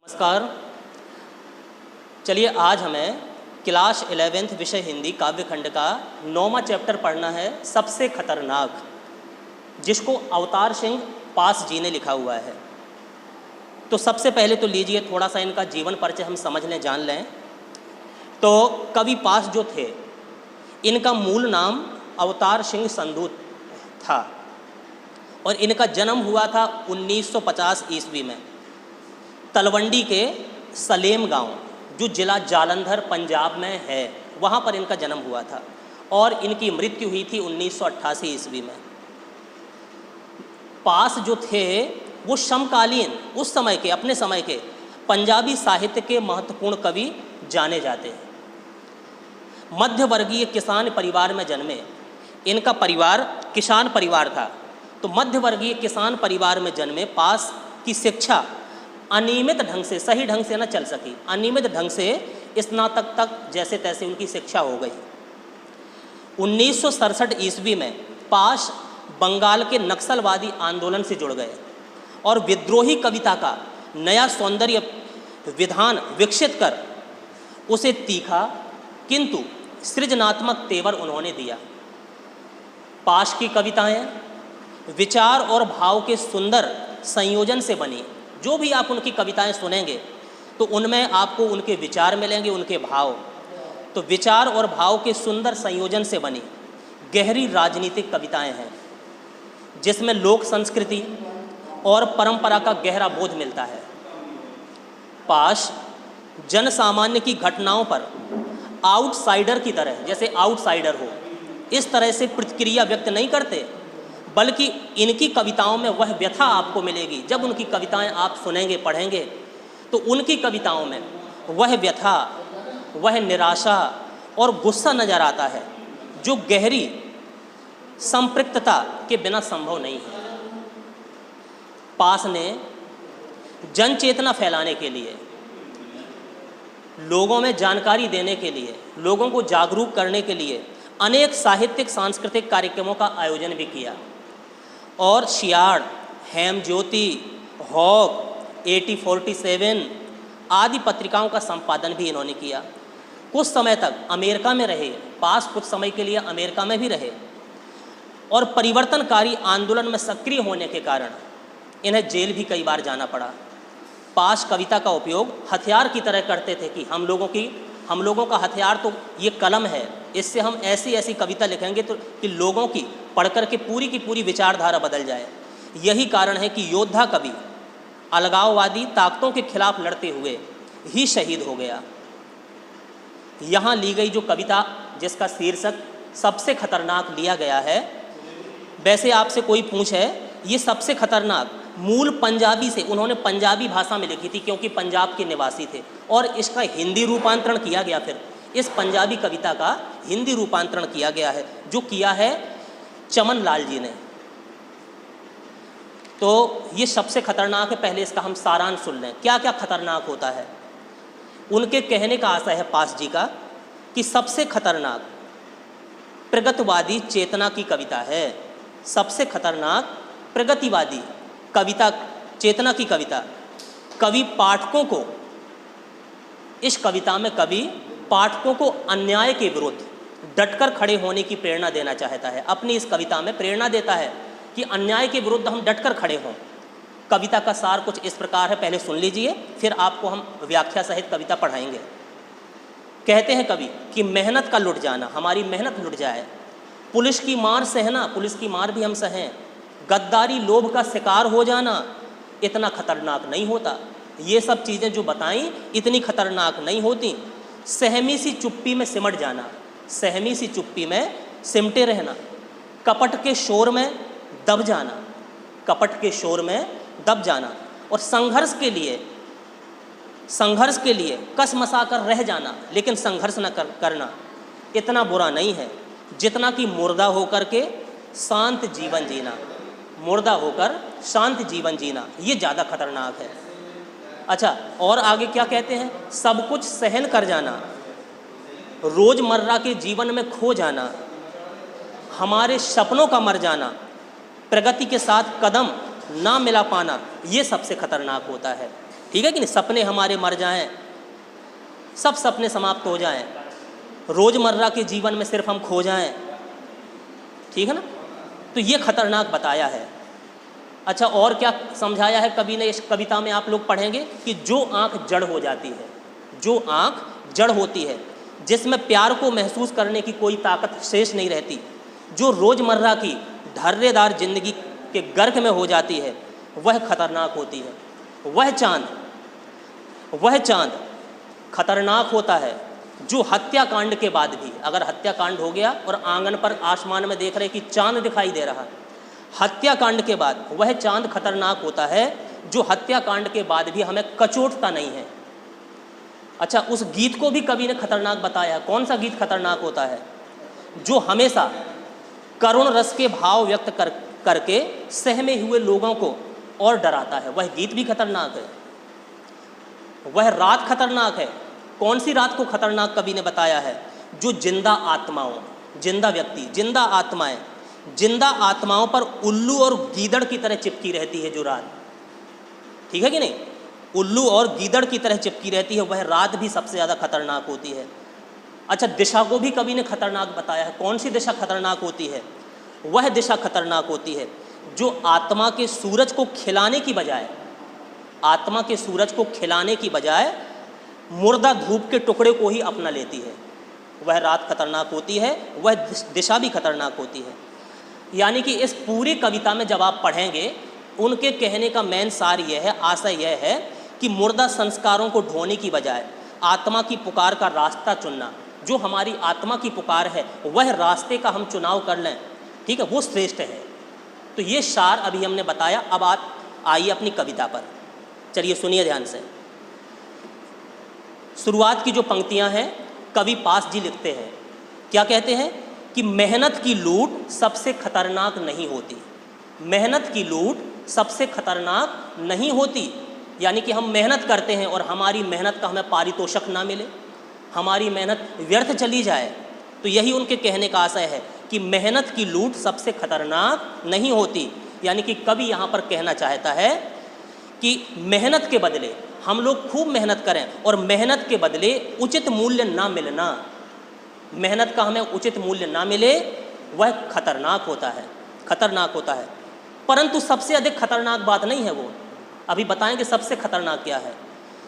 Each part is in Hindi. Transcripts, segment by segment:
नमस्कार। चलिए आज हमें क्लास 11th विषय हिंदी काव्य खंड का 9वां चैप्टर पढ़ना है, सबसे खतरनाक, जिसको अवतार सिंह पास जी ने लिखा हुआ है। तो सबसे पहले तो लीजिए थोड़ा सा इनका जीवन परिचय हम समझ लें, जान लें। तो कवि पास जो थे, इनका मूल नाम अवतार सिंह संधू था और इनका जन्म हुआ था 1950 ईस्वी में तलवंडी के सलेम गांव, जो ज़िला जालंधर पंजाब में है, वहाँ पर इनका जन्म हुआ था और इनकी मृत्यु हुई थी 1988 ईस्वी में। पास जो थे वो समकालीन उस समय के, अपने समय के पंजाबी साहित्य के महत्वपूर्ण कवि जाने जाते हैं। मध्यवर्गीय किसान परिवार में जन्मे। इनका परिवार किसान परिवार था, तो मध्यवर्गीय किसान परिवार में जन्मे पास की शिक्षा अनियमित ढंग से, सही ढंग से न चल सकी, अनियमित ढंग से स्नातक तक जैसे तैसे उनकी शिक्षा हो गई। 1967 ईस्वी में पास बंगाल के नक्सलवादी आंदोलन से जुड़ गए और विद्रोही कविता का नया सौंदर्य विधान विकसित कर उसे तीखा किंतु सृजनात्मक तेवर उन्होंने दिया। पास की कविताएं विचार और भाव के सुंदर संयोजन से बनी। जो भी आप उनकी कविताएं सुनेंगे तो उनमें आपको उनके विचार मिलेंगे, उनके भाव। तो विचार और भाव के सुंदर संयोजन से बनी गहरी राजनीतिक कविताएं हैं, जिसमें लोक संस्कृति और परंपरा का गहरा बोध मिलता है। पास जन सामान्य की घटनाओं पर आउटसाइडर की तरह, जैसे आउटसाइडर हो, इस तरह से प्रतिक्रिया व्यक्त नहीं करते, बल्कि इनकी कविताओं में वह व्यथा आपको मिलेगी। जब उनकी कविताएं आप सुनेंगे, पढ़ेंगे, तो उनकी कविताओं में वह व्यथा, वह निराशा और गुस्सा नज़र आता है, जो गहरी संपृक्तता के बिना संभव नहीं है। पास ने जन चेतना फैलाने के लिए, लोगों में जानकारी देने के लिए, लोगों को जागरूक करने के लिए अनेक साहित्यिक सांस्कृतिक कार्यक्रमों का आयोजन भी किया और शियाड़, हेमज्योति, हॉक, 8047 आदि पत्रिकाओं का संपादन भी इन्होंने किया। कुछ समय तक अमेरिका में रहे। पास कुछ समय के लिए अमेरिका में भी रहे और परिवर्तनकारी आंदोलन में सक्रिय होने के कारण इन्हें जेल भी कई बार जाना पड़ा। पास कविता का उपयोग हथियार की तरह करते थे कि हम लोगों का हथियार तो ये कलम है, इससे हम ऐसी ऐसी कविता लिखेंगे तो कि लोगों की पढ़कर के पूरी की पूरी विचारधारा बदल जाए। यही कारण है कि योद्धा कवि अलगाववादी ताकतों के खिलाफ लड़ते हुए ही शहीद हो गया। यहाँ ली गई जो कविता, जिसका शीर्षक सबसे खतरनाक लिया गया है, वैसे आपसे कोई पूछे ये सबसे खतरनाक मूल पंजाबी से, उन्होंने पंजाबी भाषा में लिखी थी क्योंकि पंजाब के निवासी थे, और इसका हिंदी रूपांतरण किया गया। फिर इस पंजाबी कविता का हिंदी रूपांतरण किया गया है, जो किया है चमन लाल जी ने। तो ये सबसे खतरनाक है। पहले इसका हम सारांश सुन लें, क्या क्या खतरनाक होता है। उनके कहने का आशय है पास जी का कि सबसे खतरनाक प्रगतिवादी चेतना की कविता है। सबसे खतरनाक प्रगतिवादी कविता, चेतना की कविता। कवि पाठकों को, इस कविता में कवि पाठकों को अन्याय के विरुद्ध डटकर खड़े होने की प्रेरणा देना चाहता है। अपनी इस कविता में प्रेरणा देता है कि अन्याय के विरुद्ध हम डटकर खड़े हों। कविता का सार कुछ इस प्रकार है, पहले सुन लीजिए, फिर आपको हम व्याख्या सहित कविता पढ़ाएंगे। कहते हैं कवि कि मेहनत का लुट जाना, हमारी मेहनत लुट जाए, पुलिस की मार सहना, पुलिस की मार भी हम सहें, गद्दारी लोभ का शिकार हो जाना इतना खतरनाक नहीं होता। ये सब चीज़ें जो बताई इतनी खतरनाक नहीं होती। सहमी सी चुप्पी में सिमट जाना, सहमी सी चुप्पी में सिमटे रहना, कपट के शोर में दब जाना, कपट के शोर में दब जाना, और संघर्ष के लिए कसमसा कर रह जाना, लेकिन संघर्ष न करना इतना बुरा नहीं है जितना कि मुर्दा होकर के शांत जीवन जीना, मुर्दा होकर शांत जीवन जीना, ये ज़्यादा खतरनाक है। अच्छा, और आगे क्या कहते हैं, सब कुछ सहन कर जाना, रोज़मर्रा के जीवन में खो जाना, हमारे सपनों का मर जाना, प्रगति के साथ कदम ना मिला पाना, ये सबसे खतरनाक होता है। ठीक है कि नहीं, सपने हमारे मर जाएं, सब सपने समाप्त हो जाएं, रोज़मर्रा के जीवन में सिर्फ हम खो जाएं, ठीक है ना। तो ये खतरनाक बताया है। अच्छा, और क्या समझाया है कवि ने इस कविता में, आप लोग पढ़ेंगे कि जो आँख जड़ हो जाती है, जो आँख जड़ होती है, जिसमें प्यार को महसूस करने की कोई ताकत शेष नहीं रहती, जो रोज़मर्रा की ढर्रेदार जिंदगी के गर्क में हो जाती है, वह खतरनाक होती है। वह चाँद खतरनाक होता है जो हत्याकांड के बाद भी, अगर हत्याकांड हो गया और आंगन पर आसमान में देख रहे कि चाँद दिखाई दे रहा, हत्याकांड के बाद वह चाँद खतरनाक होता है जो हत्याकांड के बाद भी हमें कचोटता नहीं है। अच्छा, उस गीत को भी कवि ने खतरनाक बताया। कौन सा गीत खतरनाक होता है? जो हमेशा करुण रस के भाव व्यक्त करके सहमे हुए लोगों को और डराता है, वह गीत भी खतरनाक है। वह रात खतरनाक है। कौन सी रात को खतरनाक कवि ने बताया है? जो जिंदा आत्माओं, जिंदा व्यक्ति, जिंदा आत्माएं, जिंदा आत्माओं पर उल्लू और गीदड़ की तरह चिपकी रहती है जो रात, ठीक है कि नहीं, उल्लू और गीदड़ की तरह चिपकी रहती है, वह रात भी सबसे ज़्यादा खतरनाक होती है। अच्छा, दिशा को भी कवि ने खतरनाक बताया है। कौन सी दिशा खतरनाक होती है? वह दिशा खतरनाक होती है जो आत्मा के सूरज को खिलाने की बजाय, आत्मा के सूरज को खिलाने की बजाय मुर्दा धूप के टुकड़े को ही अपना लेती है। वह रात खतरनाक होती है, वह दिशा भी खतरनाक होती है। यानी कि इस पूरी कविता में जब आप पढ़ेंगे, उनके कहने का मेन सार यह है, आशय यह है कि मुर्दा संस्कारों को ढोने की बजाय आत्मा की पुकार का रास्ता चुनना, जो हमारी आत्मा की पुकार है, वह रास्ते का हम चुनाव कर लें, ठीक है, वो श्रेष्ठ है। तो ये सार अभी हमने बताया। अब आप आइए अपनी कविता पर, चलिए सुनिए ध्यान से। शुरुआत की जो पंक्तियां हैं, कवि पास जी लिखते हैं, क्या कहते हैं कि मेहनत की लूट सबसे खतरनाक नहीं होती। मेहनत की लूट सबसे खतरनाक नहीं होती, यानी कि हम मेहनत करते हैं और हमारी मेहनत का हमें पारितोषिक ना मिले, हमारी मेहनत व्यर्थ चली जाए, तो यही उनके कहने का आशय है कि मेहनत की लूट सबसे खतरनाक नहीं होती। यानी कि कवि यहाँ पर कहना चाहता है कि मेहनत के बदले हम लोग खूब मेहनत करें और मेहनत के बदले उचित मूल्य ना मिलना, मेहनत का हमें उचित मूल्य ना मिले, वह खतरनाक होता है, खतरनाक होता है। परंतु सबसे अधिक खतरनाक बात नहीं है वो, अभी बताएंगे सबसे खतरनाक क्या है।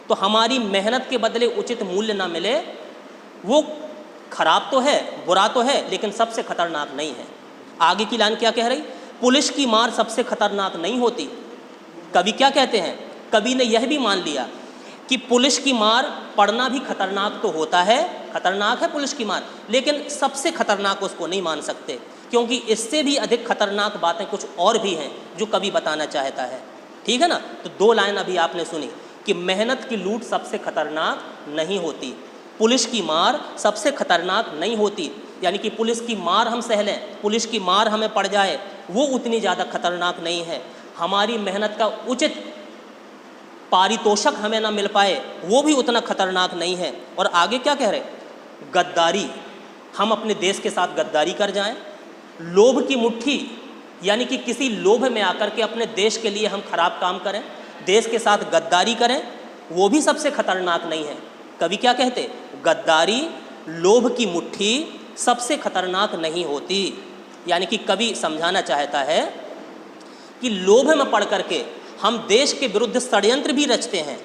तो हमारी मेहनत के बदले उचित मूल्य ना मिले, वो खराब तो है, बुरा तो है, लेकिन सबसे खतरनाक नहीं है। आगे की लाइन क्या कह रही? पुलिस की मार सबसे खतरनाक नहीं होती। कवि क्या कहते हैं? कवि ने यह भी मान लिया कि पुलिस की मार पड़ना भी खतरनाक तो होता है, खतरनाक है पुलिस की मार, लेकिन सबसे खतरनाक उसको नहीं मान सकते, क्योंकि इससे भी अधिक खतरनाक बातें कुछ और भी हैं जो कवि बताना चाहता है, ठीक है ना। तो दो लाइन अभी आपने सुनी कि मेहनत की लूट सबसे खतरनाक नहीं होती, पुलिस की मार सबसे खतरनाक नहीं होती। यानी कि पुलिस की मार हम सह लें, पुलिस की मार हमें पड़ जाए, वो उतनी ज़्यादा खतरनाक नहीं है। हमारी मेहनत का उचित पारितोषिक हमें ना मिल पाए, वो भी उतना खतरनाक नहीं है। और आगे क्या कह रहे? गद्दारी, हम अपने देश के साथ गद्दारी कर जाएं, लोभ की मुट्ठी, यानी कि किसी लोभ में आकर के अपने देश के लिए हम खराब काम करें, देश के साथ गद्दारी करें, वो भी सबसे खतरनाक नहीं है। कवि क्या कहते? गद्दारी, लोभ की मुट्ठी सबसे खतरनाक नहीं होती। यानी कि कवि समझाना चाहता है कि लोभ में पड़ करके हम देश के विरुद्ध षड्यंत्र भी रचते हैं।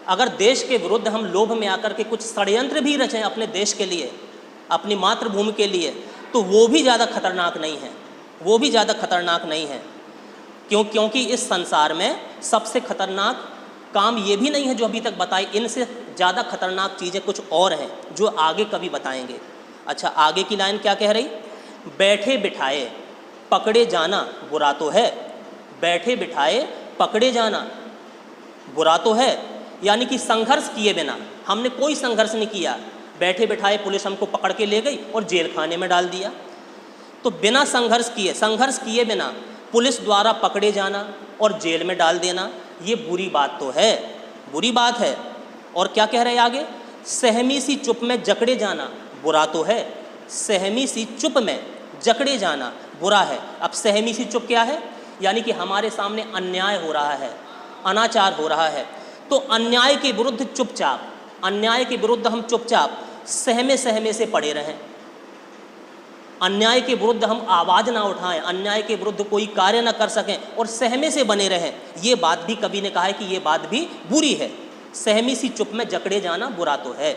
अगर देश के विरुद्ध हम लोभ में आकर के कुछ षड्यंत्र भी रचें अपने देश के लिए, अपनी मातृभूमि के लिए, तो वो भी ज़्यादा खतरनाक नहीं है, वो भी ज़्यादा खतरनाक नहीं है। क्योंकि इस संसार में सबसे खतरनाक काम ये भी नहीं है जो अभी तक बताई, इनसे ज़्यादा खतरनाक चीज़ें कुछ और हैं जो आगे कभी बताएंगे। अच्छा, आगे की लाइन क्या कह रही? बैठे बिठाए पकड़े जाना बुरा तो है, बैठे बिठाए पकड़े जाना बुरा तो है। यानी कि संघर्ष किए बिना, हमने कोई संघर्ष नहीं किया, बैठे बिठाए पुलिस हमको पकड़ के ले गई और जेल खाने में डाल दिया। तो बिना संघर्ष किए बिना पुलिस द्वारा पकड़े जाना और जेल में डाल देना, ये बुरी बात तो है, बुरी बात है। और क्या कह रहे हैं आगे? सहमी सी चुप में जकड़े जाना बुरा तो है, सहमी सी चुप में जकड़े जाना बुरा है। अब सहमी सी चुप क्या है? यानी कि हमारे सामने अन्याय हो रहा है, अनाचार हो रहा है, तो अन्याय के विरुद्ध चुपचाप, अन्याय के विरुद्ध हम चुपचाप सहमे सहमे से पड़े रहें, अन्याय के विरुद्ध हम आवाज़ ना उठाएं, अन्याय के विरुद्ध कोई कार्य ना कर सकें और सहमे से बने रहें, ये बात भी कवि ने कहा है कि ये बात भी बुरी है। सहमी सी चुप में जकड़े जाना बुरा तो है,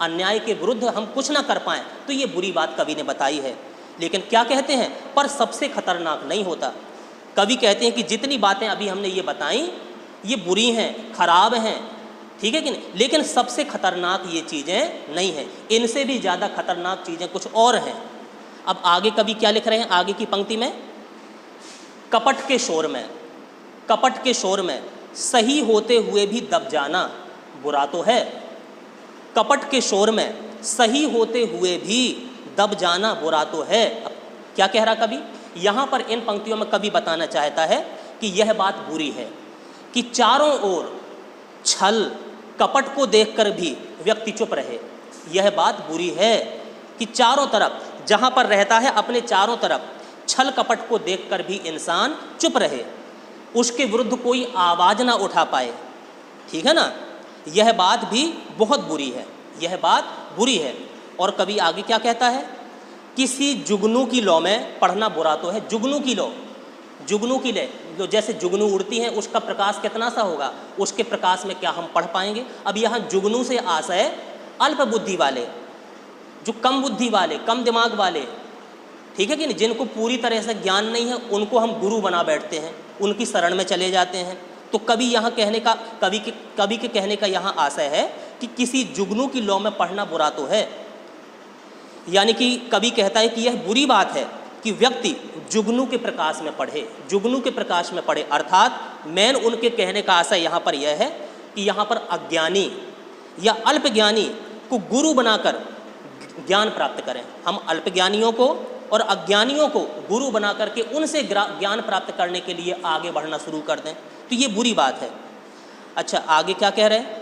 अन्याय के विरुद्ध हम कुछ ना कर पाएं तो ये बुरी बात कवि ने बताई है। लेकिन क्या कहते हैं, पर सबसे खतरनाक नहीं होता। कवि कहते हैं कि जितनी बातें अभी हमने ये बताई ये बुरी हैं, खराब हैं, ठीक है कि नहीं, लेकिन सबसे खतरनाक ये चीज़ें नहीं हैं, इनसे भी ज़्यादा खतरनाक चीज़ें कुछ और हैं। अब आगे कवि क्या लिख रहे हैं, आगे की पंक्ति में, कपट के शोर में, कपट के शोर में सही होते हुए भी दब जाना बुरा तो है। कपट के शोर में सही होते हुए भी दब जाना बुरा तो है। अब क्या कह रहा कवि यहाँ पर, इन पंक्तियों में कवि बताना चाहता है कि यह बात बुरी है कि चारों ओर छल कपट को देखकर भी व्यक्ति चुप रहे। यह बात बुरी है कि चारों तरफ जहाँ पर रहता है अपने चारों तरफ छल कपट को देखकर भी इंसान चुप रहे, उसके विरुद्ध कोई आवाज़ ना उठा पाए, ठीक है ना, यह बात भी बहुत बुरी है, यह बात बुरी है। और कवि आगे क्या कहता है, किसी जुगनू की लौ में पढ़ना बुरा तो है। जुगनू की लौ, जुगनू की लौ, जैसे जुगनू उड़ती है उसका प्रकाश कितना सा होगा, उसके प्रकाश में क्या हम पढ़ पाएंगे। अब यहाँ जुगनू से आशय अल्प बुद्धि वाले, जो कम बुद्धि वाले, कम दिमाग वाले, ठीक है कि नहीं, जिनको पूरी तरह से ज्ञान नहीं है, उनको हम गुरु बना बैठते हैं, उनकी शरण में चले जाते हैं। तो कवि यहाँ कहने का, कवि के कहने का यहाँ आशय है कि किसी जुगनू की लौ में पढ़ना बुरा तो है। यानी कि कवि कहता है कि यह बुरी बात है कि व्यक्ति जुगनू के प्रकाश में पढ़े, जुगनू के प्रकाश में पढ़े। अर्थात मेन उनके कहने का आशय यहाँ पर यह है कि यहाँ पर अज्ञानी या अल्पज्ञानी को गुरु बनाकर ज्ञान प्राप्त करें। हम अल्पज्ञानियों को और अज्ञानियों को गुरु बना करके उनसे ज्ञान प्राप्त करने के लिए आगे बढ़ना शुरू कर दें, तो ये बुरी बात है। अच्छा, आगे क्या कह रहे हैं,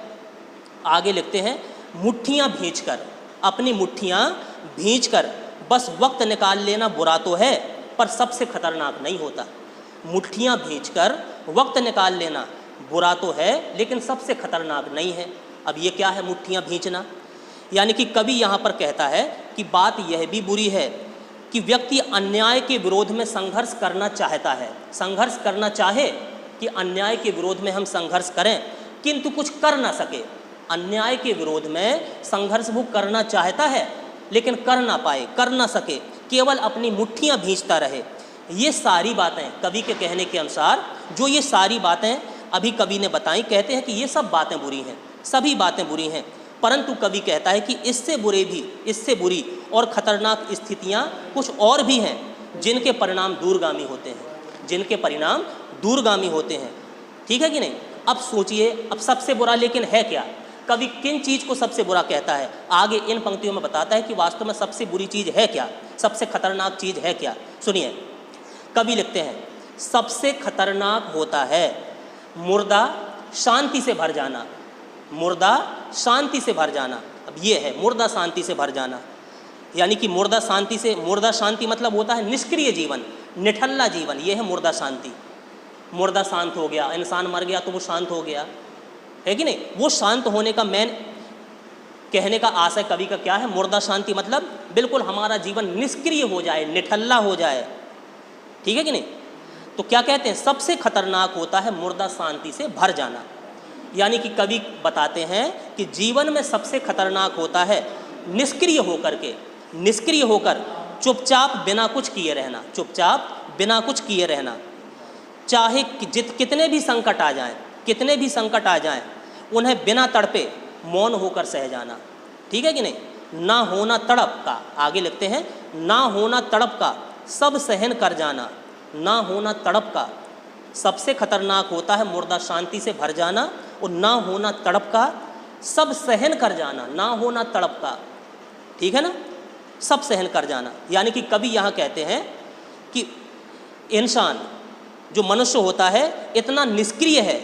आगे लिखते हैं, मुट्ठियाँ भींचकर, अपनी मुट्ठियाँ भींचकर बस वक्त निकाल लेना बुरा तो है, पर सबसे खतरनाक नहीं होता। मुट्ठियाँ भींचकर वक्त निकाल लेना बुरा तो है, लेकिन सबसे खतरनाक नहीं है। अब ये क्या है मुट्ठियाँ भींचना, यानी कि कवि यहाँ पर कहता है कि बात यह भी बुरी है कि व्यक्ति अन्याय के विरोध में संघर्ष करना चाहता है, संघर्ष करना चाहे कि अन्याय के विरोध में हम संघर्ष करें, किंतु कुछ कर ना सके। अन्याय के विरोध में संघर्ष वो करना चाहता है लेकिन कर ना पाए, कर ना सके, केवल अपनी मुट्ठियाँ भींचता रहे। ये सारी बातें कवि के कहने के अनुसार, जो ये सारी बातें अभी कवि ने बताई, कहते हैं कि ये सब बातें बुरी हैं, सभी बातें बुरी हैं। परंतु कवि कहता है कि इससे बुरे भी, इससे बुरी और ख़तरनाक स्थितियाँ कुछ और भी हैं जिनके परिणाम दूरगामी होते हैं, जिनके परिणाम दूरगामी होते हैं, ठीक है कि नहीं। अब सोचिए, अब सबसे बुरा लेकिन है क्या, कवि किन चीज़ को सबसे बुरा कहता है, आगे इन पंक्तियों में बताता है कि वास्तव में सबसे बुरी चीज़ है क्या, सबसे खतरनाक चीज़ है क्या। सुनिए, कवि लिखते हैं, सबसे खतरनाक होता है मुर्दा शांति से भर जाना, मुर्दा शांति से भर जाना। अब ये है मुर्दा शांति से भर जाना, यानी कि मुर्दा शांति से, मुर्दा शांति मतलब होता है निष्क्रिय जीवन, निठल्ला जीवन, ये है मुर्दा शांति। मुर्दा शांत हो गया, इंसान मर गया तो वो शांत हो गया, है कि नहीं। वो शांत होने का मेन कहने का आशय कवि का क्या है, मुर्दा शांति मतलब बिल्कुल हमारा जीवन निष्क्रिय हो जाए, निठल्ला हो जाए, ठीक है कि नहीं। तो क्या कहते हैं, सबसे खतरनाक होता है मुर्दा शांति से भर जाना। यानी कि कवि बताते हैं कि जीवन में सबसे खतरनाक होता है निष्क्रिय होकर के, निष्क्रिय होकर चुपचाप बिना कुछ किए रहना, चुपचाप बिना कुछ किए रहना। चाहे कितने भी संकट आ जाएं, कितने भी संकट आ जाएं, उन्हें बिना तड़पे मौन होकर सह जाना, ठीक है कि नहीं। ना होना तड़प का, आगे लिखते हैं, ना होना तड़प का सब सहन कर जाना, ना होना तड़प का सबसे खतरनाक होता है मुर्दा शांति से भर जाना, और ना होना तड़प का सब सहन कर जाना, ना होना तड़प का, ठीक है ना, सब सहन कर जाना। यानी कि कवि यहाँ कहते हैं कि इंसान जो मनुष्य होता है इतना निष्क्रिय है,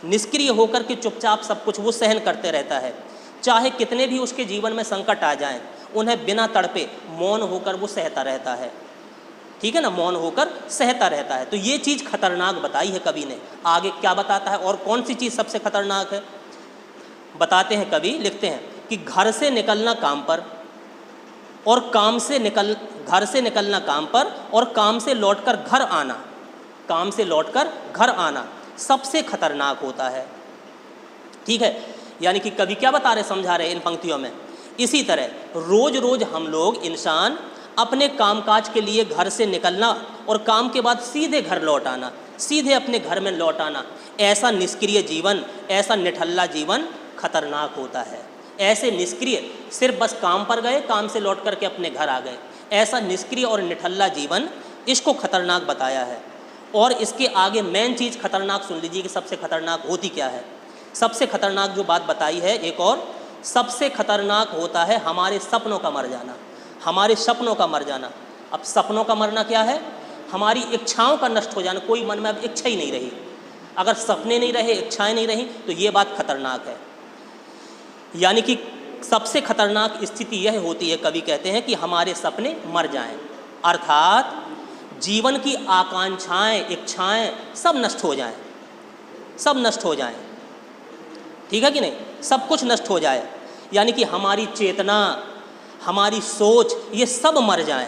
निष्क्रिय होकर के चुपचाप सब कुछ वो सहन करते रहता है। चाहे कितने भी उसके जीवन में संकट आ जाएं, उन्हें बिना तड़पे मौन होकर वो सहता रहता है। ठीक है ना, मौन होकर सहता रहता है। तो ये चीज़ खतरनाक बताई है कवि ने। आगे क्या बताता है और कौन सी चीज़ सबसे खतरनाक है, बताते हैं कवि, लिखते हैं कि घर से निकलना काम पर और घर से निकलना काम पर और काम से लौटकर घर आना, काम से लौटकर घर आना सबसे खतरनाक होता है। ठीक है, यानी कि कवि क्या बता रहे, समझा रहे इन पंक्तियों में। इसी तरह रोज़ रोज़ हम लोग इंसान अपने कामकाज के लिए घर से निकलना और काम के बाद सीधे घर लौट आना, सीधे अपने घर में लौट आना, ऐसा निष्क्रिय जीवन, ऐसा निठल्ला जीवन खतरनाक होता है। ऐसे निष्क्रिय, सिर्फ बस काम पर गए, काम से लौट करके अपने घर आ गए, ऐसा निष्क्रिय और निठल्ला जीवन, इसको खतरनाक बताया है। और इसके आगे मेन चीज़ खतरनाक सुन लीजिए कि सबसे खतरनाक होती क्या है। सबसे खतरनाक जो बात बताई है एक और, सबसे खतरनाक होता है हमारे सपनों का मर जाना, हमारे सपनों का मर जाना। अब सपनों का मरना क्या है, हमारी इच्छाओं का नष्ट हो जाना, कोई मन में अब इच्छा ही नहीं रही। अगर सपने नहीं रहे, इच्छाएं नहीं रही, तो ये बात खतरनाक है। यानी कि सबसे खतरनाक स्थिति यह होती है, कवि कहते हैं कि हमारे सपने मर जाएं, अर्थात जीवन की आकांक्षाएं, इच्छाएं सब नष्ट हो जाएं, सब नष्ट हो जाएं। ठीक है कि नहीं, सब कुछ नष्ट हो जाए, यानी कि हमारी चेतना, हमारी सोच, ये सब मर जाएं,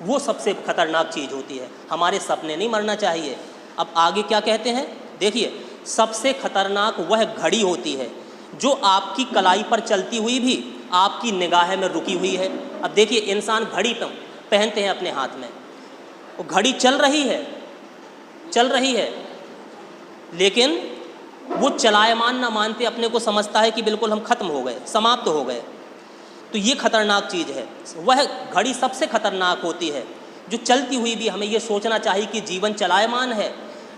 वो सबसे खतरनाक चीज़ होती है। हमारे सपने नहीं मरना चाहिए। अब आगे क्या कहते हैं, देखिए, सबसे खतरनाक वह घड़ी होती है जो आपकी कलाई पर चलती हुई भी आपकी निगाह में रुकी हुई है। अब देखिए, इंसान घड़ी पहनते हैं अपने हाथ में, वो घड़ी चल रही है, लेकिन वो चलायमान ना मानते अपने को, समझता है कि बिल्कुल हम खत्म हो गए, समाप्त हो गए। तो ये खतरनाक चीज़ है। वह घड़ी सबसे खतरनाक होती है जो चलती हुई भी हमें ये सोचना चाहिए कि जीवन चलायमान है,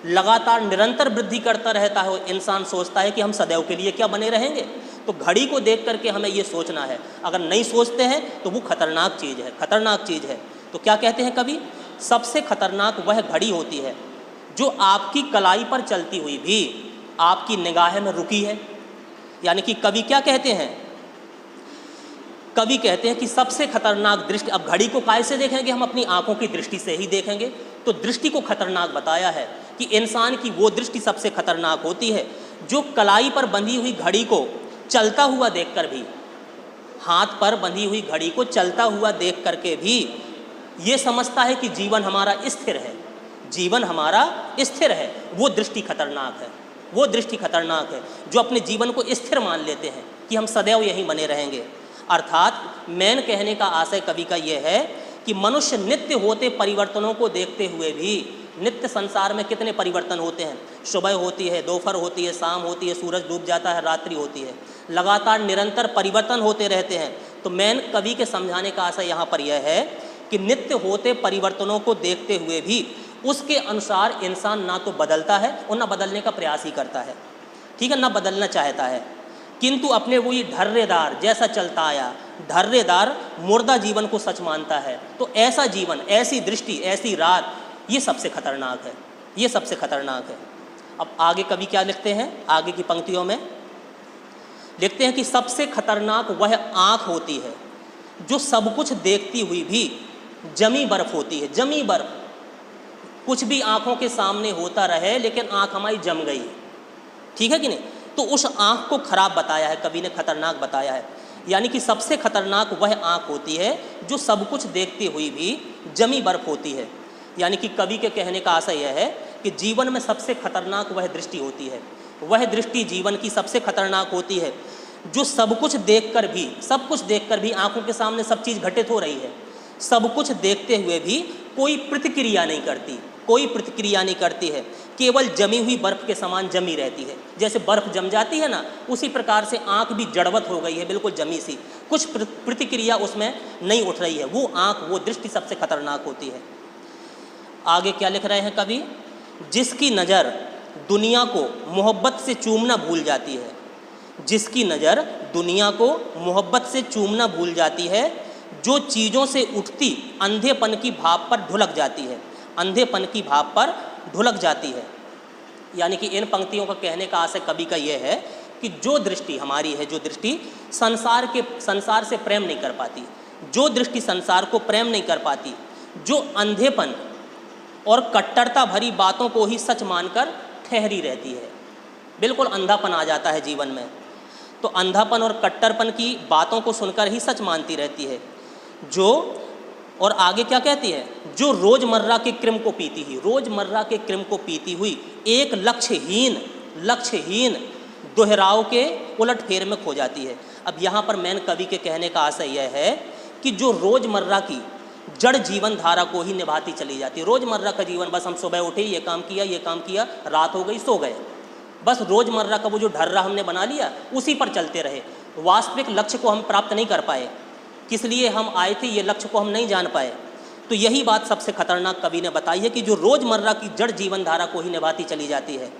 लगातार निरंतर वृद्धि करता रहता है। इंसान सोचता है कि हम सदैव के लिए क्या बने रहेंगे। तो घड़ी को देख करके हमें ये सोचना है, अगर नहीं सोचते हैं तो वो खतरनाक चीज़ है, खतरनाक चीज़ है। तो क्या कहते हैं कवि, सबसे खतरनाक वह घड़ी होती है जो आपकी कलाई पर चलती हुई भी आपकी निगाह में रुकी है। यानी कि कवि क्या कहते हैं, कवि कहते हैं कि सबसे खतरनाक दृष्टि, अब घड़ी को काय से देखेंगे, हम अपनी आंखों की दृष्टि से ही देखेंगे। तो दृष्टि को खतरनाक बताया है कि इंसान की वो दृष्टि सबसे खतरनाक होती है जो कलाई पर बंधी हुई घड़ी को चलता हुआ देखकर भी, हाथ पर बंधी हुई घड़ी को चलता हुआ देख करके भी ये समझता है कि जीवन हमारा स्थिर है, जीवन हमारा स्थिर है। वो दृष्टि खतरनाक है, वो दृष्टि खतरनाक है जो अपने जीवन को स्थिर मान लेते हैं कि हम सदैव यहीं बने रहेंगे। अर्थात मेन कहने का आशय कवि का ये है कि मनुष्य नित्य होते परिवर्तनों को देखते हुए भी, नित्य संसार में कितने परिवर्तन होते हैं, सुबह होती है, दोपहर होती है, शाम होती है, सूरज डूब जाता है, रात्रि होती है, लगातार निरंतर परिवर्तन होते रहते हैं। तो मेन कवि के समझाने का आशय यहाँ पर यह है कि नित्य होते परिवर्तनों को देखते हुए भी उसके अनुसार इंसान ना तो बदलता है और ना बदलने का प्रयास ही करता है, ठीक है, ना बदलना चाहता है, किंतु अपने वही ढर्रेदार, जैसा चलता आया ढर्रेदार मुर्दा जीवन को सच मानता है। तो ऐसा जीवन, ऐसी दृष्टि, ऐसी रात, ये सबसे खतरनाक है, ये सबसे खतरनाक है। अब आगे कवि क्या लिखते हैं, आगे की पंक्तियों में लिखते हैं कि सबसे खतरनाक वह आँख होती है जो सब कुछ देखती हुई भी जमी बर्फ होती है। जमी बर्फ, कुछ भी आँखों के सामने होता रहे लेकिन आँख हमारी जम गई, ठीक है कि नहीं। तो उस आँख को खराब बताया है कवि ने, खतरनाक बताया है। यानी कि सबसे खतरनाक वह आँख होती है जो सब कुछ देखती हुई भी जमी बर्फ होती है। यानी कि कवि के कहने का आशय यह है कि जीवन में सबसे खतरनाक वह दृष्टि होती है, वह दृष्टि जीवन की सबसे खतरनाक होती है जो सब कुछ देखकर भी, सब कुछ देखकर भी, आँखों के सामने सब चीज़ घटित हो रही है, सब कुछ देखते हुए भी कोई प्रतिक्रिया नहीं करती, कोई प्रतिक्रिया नहीं करती है, केवल जमी हुई बर्फ के समान जमी रहती है। जैसे बर्फ जम जाती है ना, उसी प्रकार से आँख भी जड़वत हो गई है, बिल्कुल जमी सी, कुछ प्रतिक्रिया उसमें नहीं उठ रही है। वो आँख, वो दृष्टि सबसे खतरनाक होती है। आगे क्या लिख रहे हैं कवि, जिसकी नज़र दुनिया को मोहब्बत से चूमना भूल जाती है, जिसकी नज़र दुनिया को मोहब्बत से चूमना भूल जाती है, जो चीज़ों से उठती अंधेपन की भाव पर ढुलक जाती है, अंधेपन की भाव पर ढुलक जाती है। यानी कि इन पंक्तियों का कहने का आशय कवि का यह है कि जो दृष्टि हमारी है, जो दृष्टि संसार से प्रेम नहीं कर पाती, जो दृष्टि संसार को प्रेम नहीं कर पाती, जो अंधेपन और कट्टरता भरी बातों को ही सच मानकर ठहरी रहती है। बिल्कुल अंधापन आ जाता है जीवन में, तो अंधापन और कट्टरपन की बातों को सुनकर ही सच मानती रहती है। जो, और आगे क्या कहती है, जो रोज़मर्रा के क्रम को पीती हुई, रोज़मर्रा के क्रम को पीती हुई एक लक्ष्यहीन दोहराव के उलट फेर में खो जाती है। अब यहाँ पर मैन कवि के कहने का आशय यह है कि जो रोज़मर्रा की जड़ जीवन धारा को ही निभाती चली जाती है। रोज़मर्रा का जीवन, बस हम सुबह उठे, ये काम किया, रात हो गई, सो गए, बस रोज़मर्रा का वो जो ढर्रा हमने बना लिया उसी पर चलते रहे। वास्तविक लक्ष्य को हम प्राप्त नहीं कर पाए, किस लिए हम आए थे ये लक्ष्य को हम नहीं जान पाए। तो यही बात सबसे खतरनाक कवि ने बताई है कि जो रोज़मर्रा की जड़ जीवन धारा को ही निभाती चली जाती है,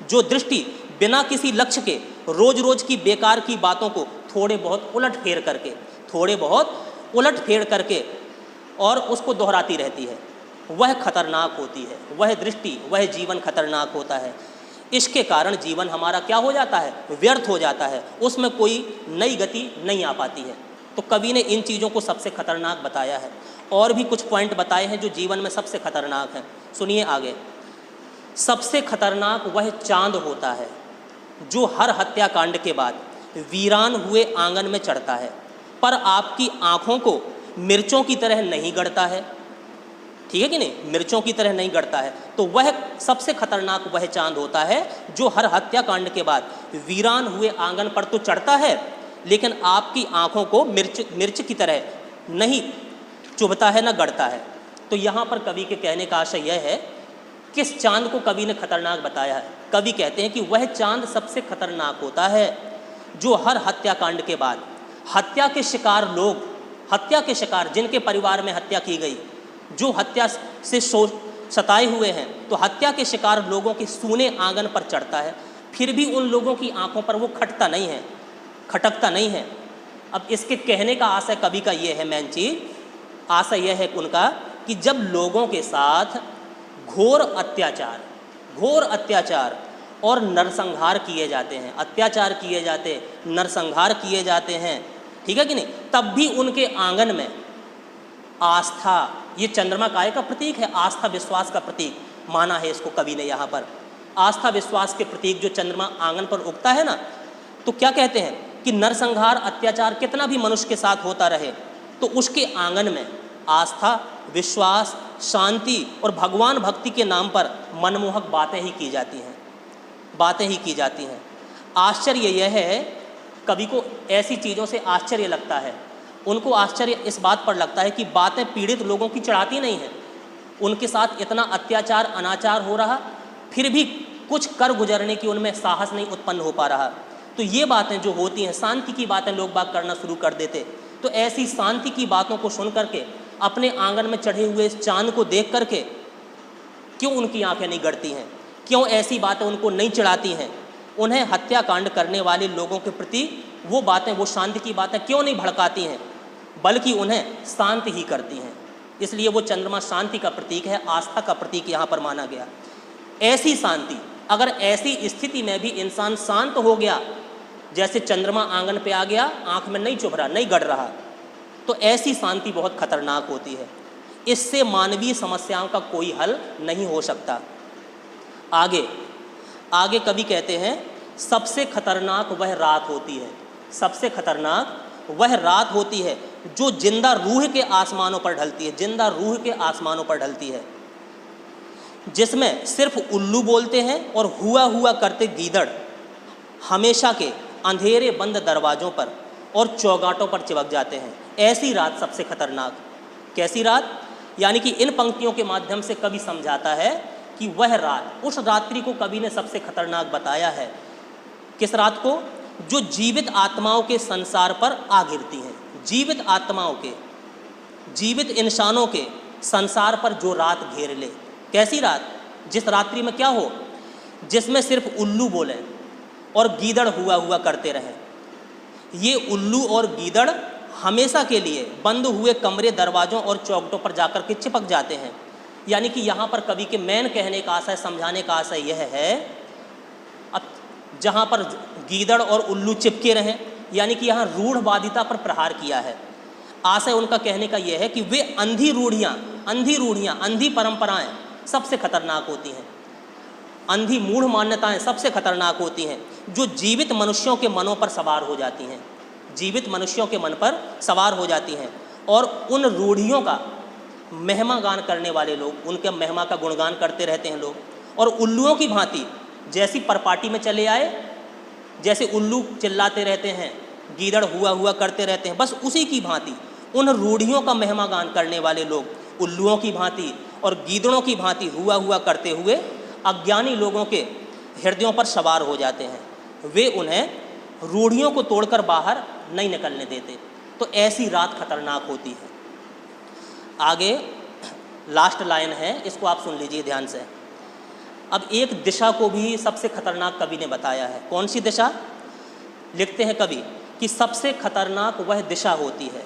जो दृष्टि बिना किसी लक्ष्य के रोज़ रोज़ की बेकार की बातों को थोड़े बहुत उलट फेर करके और उसको दोहराती रहती है, वह खतरनाक होती है। वह दृष्टि, वह जीवन खतरनाक होता है। इसके कारण जीवन हमारा क्या हो जाता है, व्यर्थ हो जाता है, उसमें कोई नई गति नहीं आ पाती है। तो कवि ने इन चीज़ों को सबसे खतरनाक बताया है। और भी कुछ पॉइंट बताए हैं जो जीवन में सबसे खतरनाक हैं, सुनिए आगे। सबसे खतरनाक वह चांद होता है जो हर हत्याकांड के बाद वीरान हुए आंगन में चढ़ता है, पर आपकी आँखों को मिर्चों की तरह नहीं गड़ता है। ठीक है कि नहीं, मिर्चों की तरह नहीं गड़ता है। तो वह सबसे खतरनाक वह चांद होता है जो हर हत्याकांड के बाद वीरान हुए आंगन पर तो चढ़ता है, लेकिन आपकी आँखों को मिर्च की तरह नहीं चुभता है, न गड़ता है। तो यहाँ पर कवि के कहने का आशय यह है, किस चांद को कवि ने खतरनाक बताया है। कवि कहते हैं कि वह चांद सबसे खतरनाक होता है जो हर हत्याकांड के बाद हत्या के शिकार जिनके परिवार में हत्या की गई, जो हत्या से सताए हुए हैं, तो हत्या के शिकार लोगों के सूने आंगन पर चढ़ता है, फिर भी उन लोगों की आंखों पर वो खटकता नहीं है। अब इसके कहने का आशय कवि का ये है, मेन चीज आशय यह है उनका कि जब लोगों के साथ घोर अत्याचार और नरसंहार किए जाते हैं, अत्याचार किए जाते, नरसंहार किए जाते हैं, ठीक है कि नहीं, तब भी उनके आंगन में आस्था, ये चंद्रमा काय का प्रतीक है, आस्था विश्वास का प्रतीक माना है इसको कवि ने। यहाँ पर आस्था विश्वास के प्रतीक जो चंद्रमा आंगन पर उगता है ना, तो क्या कहते हैं कि नरसंहार अत्याचार कितना भी मनुष्य के साथ होता रहे, तो उसके आंगन में आस्था, विश्वास, शांति और भगवान भक्ति के नाम पर मनमोहक बातें ही की जाती हैं। आश्चर्य यह है, कवि को ऐसी चीज़ों से आश्चर्य लगता है, उनको आश्चर्य इस बात पर लगता है कि बातें पीड़ित लोगों की चढ़ाती नहीं हैं। उनके साथ इतना अत्याचार अनाचार हो रहा, फिर भी कुछ कर गुजरने की उनमें साहस नहीं उत्पन्न हो पा रहा। तो ये बातें जो होती हैं, शांति की बातें लोग बात करना शुरू कर देते, तो ऐसी शांति की बातों को सुन करके, अपने आंगन में चढ़े हुए इस चांद को देख करके क्यों उनकी आंखें नहीं गड़ती हैं, क्यों ऐसी बातें उनको नहीं चिढ़ाती हैं, उन्हें हत्याकांड करने वाले लोगों के प्रति वो बातें, वो शांति की बातें क्यों नहीं भड़काती हैं, बल्कि उन्हें शांत ही करती हैं। इसलिए वो चंद्रमा शांति का प्रतीक है, आस्था का प्रतीक यहाँ पर माना गया। ऐसी शांति, अगर ऐसी स्थिति में भी इंसान शांत हो गया, जैसे चंद्रमा आंगन पे आ गया, आँख में नहीं चुभ रहा, नहीं गड़ रहा, तो ऐसी शांति बहुत खतरनाक होती है। इससे मानवीय समस्याओं का कोई हल नहीं हो सकता। आगे कवि कहते हैं, सबसे खतरनाक वह रात होती है, सबसे खतरनाक वह रात होती है जो जिंदा रूह के आसमानों पर ढलती है, जिसमें सिर्फ उल्लू बोलते हैं और हुआ करते गीदड़ हमेशा के अंधेरे बंद दरवाज़ों पर और चौगाटों पर चिपक जाते हैं। ऐसी रात सबसे खतरनाक। कैसी रात? यानी कि इन पंक्तियों के माध्यम से कवि समझाता है कि वह रात, उस रात्रि को कवि ने सबसे खतरनाक बताया है। किस रात को? जो जीवित आत्माओं के संसार पर आ गिरती हैं, जीवित आत्माओं के, जीवित इंसानों के संसार पर जो रात घेर ले। कैसी रात? जिस रात्रि में क्या हो, जिसमें सिर्फ उल्लू बोले और गीदड़ हुआ करते रहें। ये उल्लू और गीदड़ हमेशा के लिए बंद हुए कमरे, दरवाज़ों और चौखटों पर जाकर के चिपक जाते हैं। यानी कि यहाँ पर कवि के मेन कहने का आशय, समझाने का आशय यह है, अब जहाँ पर गीदड़ और उल्लू चिपके रहें, यानी कि यहाँ रूढ़वादिता पर प्रहार किया है। आशय उनका कहने का यह है कि वे अंधी रूढ़ियाँ अंधी रूढ़ियाँ, अंधी परंपराएं सबसे खतरनाक होती हैं। अंधी मूढ़ मान्यताएं सबसे खतरनाक होती हैं, जो जीवित मनुष्यों के मनों पर सवार हो जाती हैं, जीवित मनुष्यों के मन पर सवार हो जाती हैं। और उन रूढ़ियों का महिमा गान करने वाले लोग, उनके महिमा का गुणगान करते रहते हैं लोग, और उल्लुओं की भांति जैसी परपाटी में चले आए, जैसे उल्लू चिल्लाते रहते हैं, गीदड़ हुआ हुआ करते रहते हैं, बस उसी की भांति उन रूढ़ियों का महिमा गान करने वाले लोग उल्लुओं की भांति और गीदड़ों की भांति हुआ हुआ करते हुए अज्ञानी लोगों के हृदयों पर सवार हो जाते हैं। वे उन्हें रूढ़ियों को तोड़कर बाहर नहीं निकलने देते। तो ऐसी रात खतरनाक होती है। आगे लास्ट लाइन है, इसको आप सुन लीजिए ध्यान से। अब एक दिशा को भी सबसे खतरनाक कवि ने बताया है। कौन सी दिशा? लिखते हैं कवि कि सबसे खतरनाक वह दिशा होती है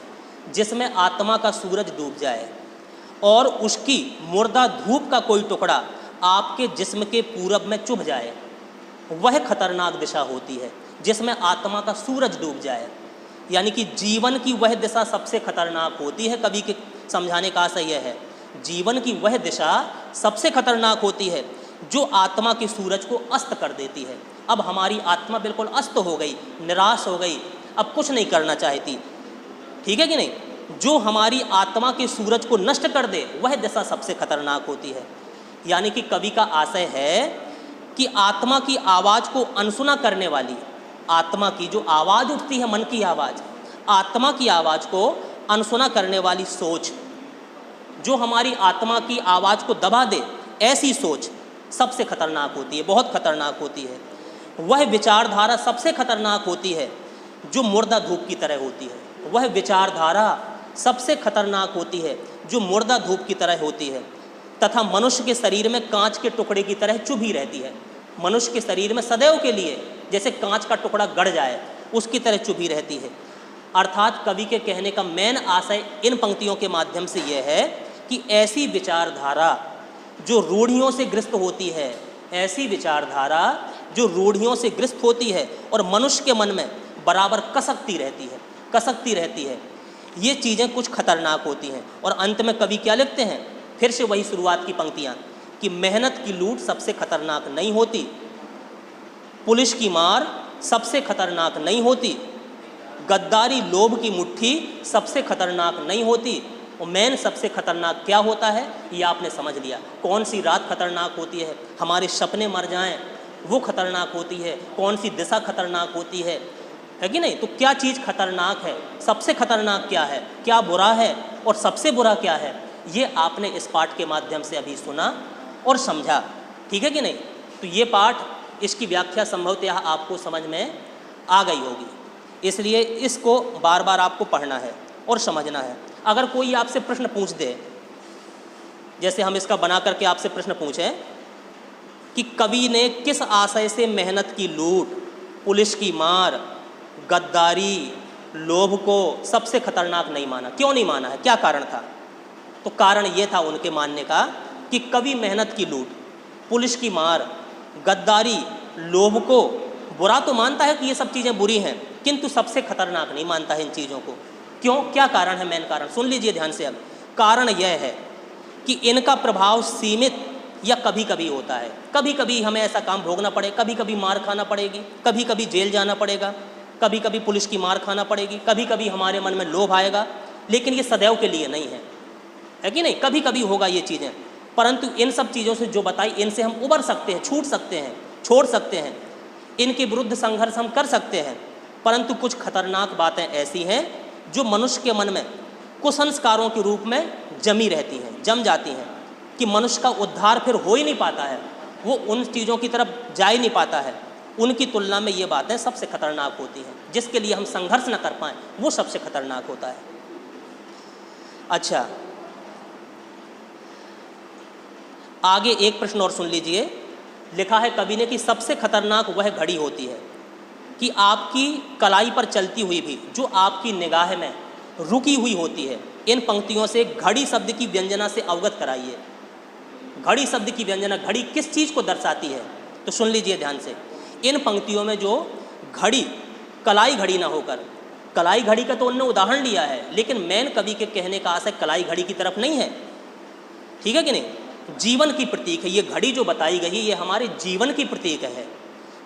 जिसमें आत्मा का सूरज डूब जाए और उसकी मुर्दा धूप का कोई टुकड़ा आपके जिस्म के पूरब में चुभ जाए। वह खतरनाक दिशा होती है जिसमें आत्मा का सूरज डूब जाए। यानी कि जीवन की वह दिशा सबसे खतरनाक होती है। कवि के समझाने का आशय यह है, जीवन की वह दिशा सबसे खतरनाक होती है जो आत्मा के सूरज को अस्त कर देती है। अब हमारी आत्मा बिल्कुल अस्त हो गई, निराश हो गई, अब कुछ नहीं करना चाहती, ठीक है कि नहीं? जो हमारी आत्मा के सूरज को नष्ट कर दे वह दिशा सबसे खतरनाक होती है। यानी कि कवि का आशय है कि आत्मा की आवाज़ को अनसुना करने वाली, आत्मा की जो आवाज़ उठती है, मन की आवाज़, आत्मा की आवाज़ को अनसुना करने वाली सोच, जो हमारी आत्मा की आवाज़ को दबा दे, ऐसी सोच सबसे खतरनाक होती है, बहुत खतरनाक होती है। वह विचारधारा सबसे खतरनाक होती है जो मुर्दा धूप की तरह होती है। वह विचारधारा सबसे खतरनाक होती है जो मुर्दा धूप की तरह होती है तथा मनुष्य के शरीर में कांच के टुकड़े की तरह चुभी रहती है। मनुष्य के शरीर में सदैव के लिए जैसे कांच का टुकड़ा गड़ जाए उसकी तरह चुभी रहती है। अर्थात कवि के कहने का मेन आशय इन पंक्तियों के माध्यम से यह है कि ऐसी विचारधारा जो रूढ़ियों से ग्रस्त होती है, ऐसी विचारधारा जो रूढ़ियों से ग्रस्त होती है और मनुष्य के मन में बराबर कसकती रहती है, ये चीज़ें कुछ खतरनाक होती हैं। और अंत में कवि क्या लिखते हैं? फिर से वही शुरुआत की पंक्तियाँ कि मेहनत की लूट सबसे खतरनाक नहीं होती, पुलिस की मार सबसे खतरनाक नहीं होती, गद्दारी लोभ की मुट्ठी सबसे खतरनाक नहीं होती। और मेन सबसे खतरनाक क्या होता है ये आपने समझ लिया। कौन सी रात खतरनाक होती है? हमारे सपने मर जाएं वो खतरनाक होती है। कौन सी दिशा खतरनाक होती है कि नहीं? तो क्या चीज़ खतरनाक है? सबसे खतरनाक क्या है? क्या बुरा है और सबसे बुरा क्या है? ये आपने इस पाठ के माध्यम से अभी सुना और समझा, ठीक है कि नहीं? तो ये पाठ, इसकी व्याख्या संभवतः आपको समझ में आ गई होगी, इसलिए इसको बार बार आपको पढ़ना है और समझना है। अगर कोई आपसे प्रश्न पूछ दे, जैसे हम इसका बना करके आपसे प्रश्न पूछें कि कवि ने किस आशय से मेहनत की लूट, पुलिस की मार, गद्दारी, लोभ को सबसे खतरनाक नहीं माना, क्यों नहीं माना है, क्या कारण था? तो कारण ये था उनके मानने का कि कवि मेहनत की लूट, पुलिस की मार, गद्दारी, लोभ को बुरा तो मानता है कि ये सब चीज़ें बुरी हैं, किंतु सबसे खतरनाक नहीं मानता है इन चीज़ों को। क्यों? क्या कारण है? मेन कारण सुन लीजिए ध्यान से। अब कारण यह है कि इनका प्रभाव सीमित या कभी कभी होता है। कभी कभी हमें ऐसा काम भोगना पड़े, कभी कभी मार खाना पड़ेगी, कभी कभी जेल जाना पड़ेगा, कभी कभी पुलिस की मार खाना पड़ेगी, कभी कभी हमारे मन में लोभ आएगा, लेकिन ये सदैव के लिए नहीं है कि नहीं? कभी कभी होगा ये चीज़ें, परंतु इन सब चीज़ों से जो बताई, इनसे हम उबर सकते हैं, छूट सकते हैं, छोड़ सकते हैं, इनके विरुद्ध संघर्ष हम कर सकते हैं। परंतु कुछ खतरनाक बातें ऐसी हैं जो मनुष्य के मन में कुसंस्कारों के रूप में जमी रहती हैं, जम जाती हैं, कि मनुष्य का उद्धार फिर हो ही नहीं पाता है, वो उन चीज़ों की तरफ जा ही नहीं पाता है। उनकी तुलना में ये बातें सबसे खतरनाक होती हैं। जिसके लिए हम संघर्ष न कर पाएँ वो सबसे खतरनाक होता है। अच्छा, आगे एक प्रश्न और सुन लीजिए। लिखा है कवि ने कि सबसे खतरनाक वह घड़ी होती है कि आपकी कलाई पर चलती हुई भी जो आपकी निगाह में रुकी हुई होती है। इन पंक्तियों से घड़ी शब्द की व्यंजना से अवगत कराइए। घड़ी शब्द की व्यंजना, घड़ी किस चीज़ को दर्शाती है? तो सुन लीजिए ध्यान से। इन पंक्तियों में जो घड़ी, कलाई घड़ी ना होकर, कलाई घड़ी का तो उन्होंने उदाहरण लिया है, लेकिन मेन कवि के कहने का आशय कलाई घड़ी की तरफ नहीं है। ठीक है कि नहीं। जीवन की प्रतीक है ये घड़ी जो बताई गई, ये हमारे जीवन की प्रतीक है।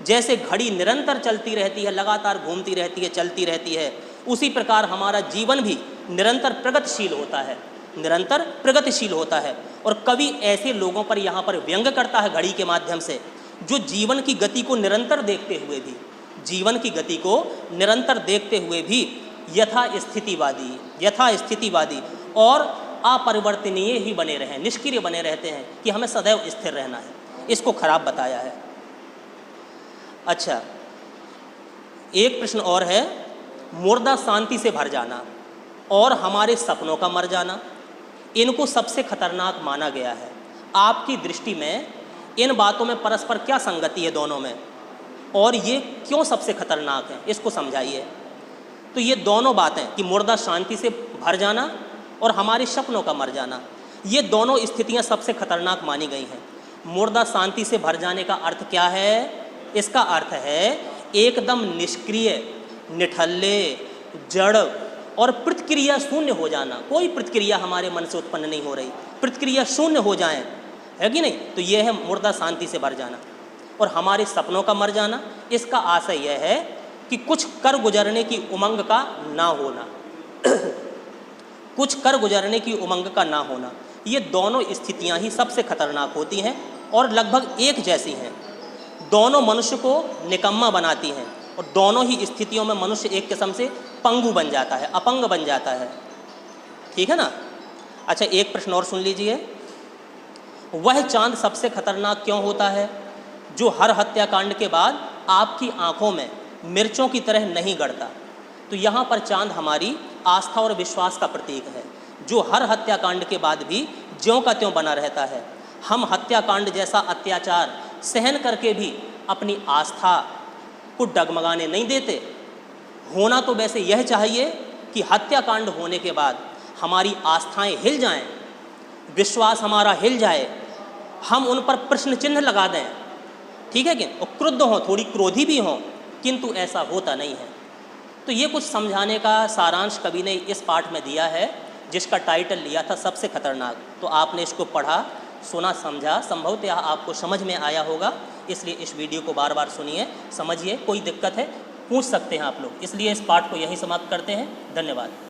जैसे घड़ी निरंतर चलती रहती है, लगातार घूमती रहती है, चलती रहती है, उसी प्रकार हमारा जीवन भी निरंतर प्रगतिशील होता है, निरंतर प्रगतिशील होता है। और कवि ऐसे लोगों पर यहाँ पर व्यंग करता है घड़ी के माध्यम से, जो जीवन की गति को निरंतर देखते हुए भी, जीवन की गति को निरंतर देखते हुए भी यथा स्थितिवादी और अपरिवर्तनीय ही बने रहें, निष्क्रिय बने रहते हैं कि हमें सदैव स्थिर रहना है। इसको खराब बताया है। अच्छा, एक प्रश्न और है, मुर्दा शांति से भर जाना और हमारे सपनों का मर जाना, इनको सबसे खतरनाक माना गया है। आपकी दृष्टि में इन बातों में परस्पर क्या संगति है दोनों में, और ये क्यों सबसे खतरनाक है, इसको समझाइए। तो ये दोनों बातें कि मुर्दा शांति से भर जाना और हमारे सपनों का मर जाना, ये दोनों स्थितियां सबसे खतरनाक मानी गई हैं। मुर्दा शांति से भर जाने का अर्थ क्या है? इसका अर्थ है एकदम निष्क्रिय, निठल्ले, जड़ और प्रतिक्रिया शून्य हो जाना। कोई प्रतिक्रिया हमारे मन से उत्पन्न नहीं हो रही, प्रतिक्रिया शून्य हो जाए, है कि नहीं। तो यह है मुर्दा शांति से भर जाना। और हमारे सपनों का मर जाना, इसका आशय यह है कि कुछ कर गुजरने की उमंग का ना होना कुछ कर गुजरने की उमंग का ना होना, ये दोनों स्थितियां ही सबसे खतरनाक होती हैं और लगभग एक जैसी हैं। दोनों मनुष्य को निकम्मा बनाती हैं और दोनों ही स्थितियों में मनुष्य एक किस्म से पंगु बन जाता है, अपंग बन जाता है। ठीक है ना। अच्छा, एक प्रश्न और सुन लीजिए। वह चांद सबसे खतरनाक क्यों होता है जो हर हत्याकांड के बाद आपकी आंखों में मिर्चों की तरह नहीं गड़ता? तो यहाँ पर चांद हमारी आस्था और विश्वास का प्रतीक है, जो हर हत्याकांड के बाद भी ज्यों का त्यों बना रहता है। हम हत्याकांड जैसा अत्याचार सहन करके भी अपनी आस्था को डगमगाने नहीं देते। होना तो वैसे यह चाहिए कि हत्याकांड होने के बाद हमारी आस्थाएं हिल जाएं, विश्वास हमारा हिल जाए, हम उन पर प्रश्न चिन्ह लगा दें, ठीक है कि, और क्रुद्ध हों, थोड़ी क्रोधी भी हों, किंतु ऐसा होता नहीं है। तो ये कुछ समझाने का सारांश कवि ने इस पाठ में दिया है, जिसका टाइटल लिया था सबसे खतरनाक। तो आपने इसको पढ़ा, सुना, समझा, संभवतः आपको समझ में आया होगा। इसलिए इस वीडियो को बार बार सुनिए, समझिए। कोई दिक्कत है पूछ सकते हैं आप लोग। इसलिए इस पाठ को यहीं समाप्त करते हैं। धन्यवाद।